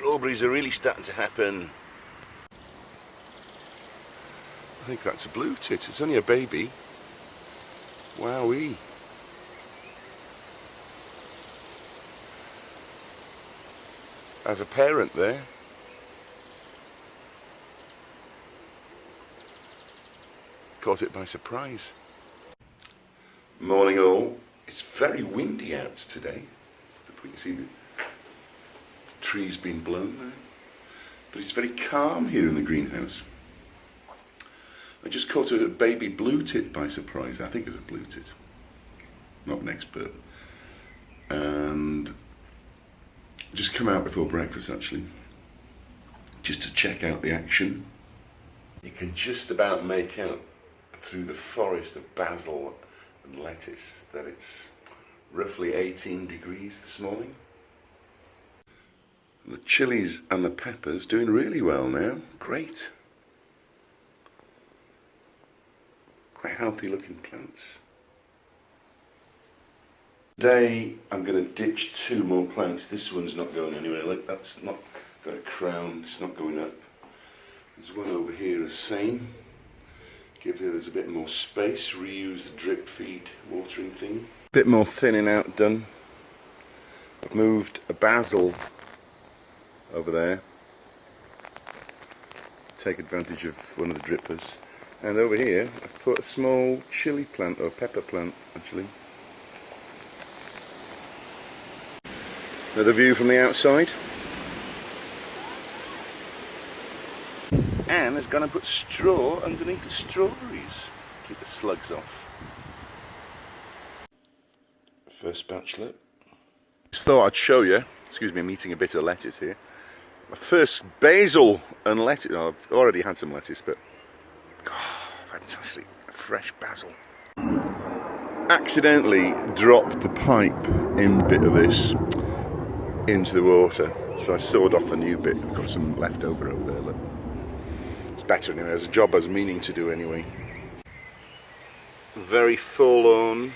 strawberries are really starting to happen. I think that's a blue tit. It's only a baby. Wowee. As a parent there. Caught it by surprise. Morning all. It's very windy out today. If we can see the trees being blown there. But it's very calm here in the greenhouse. I just caught a baby blue tit by surprise. I think it's a blue tit. Not an expert. And just come out before breakfast actually. Just to check out the action. You can just about make out through the forest of basil and lettuce that it's roughly 18 degrees this morning. The chilies and the peppers doing really well now. Great. Quite healthy looking plants. Today I'm going to ditch 2 more plants. This one's not going anywhere. Look, that's not got a crown. It's not going up. There's one over here the same. Give the others a bit more space. Reuse the drip feed watering thing. Bit more thinning out done. I've moved a basil over there. Take advantage of one of the drippers. And over here I've put a small chili plant, or pepper plant actually. Another view from the outside. And it's going to put straw underneath the strawberries. Keep the slugs off. First bachelor. Just thought I'd show you. Excuse me, I'm eating a bit of lettuce here. My first basil and lettuce. Oh, I've already had some lettuce, but fantastic, fresh basil. Accidentally dropped the pipe in bit of this into the water, so I sawed off a new bit. I've got some left over there. Look. It's better anyway. It's a job I was meaning to do anyway. Very full on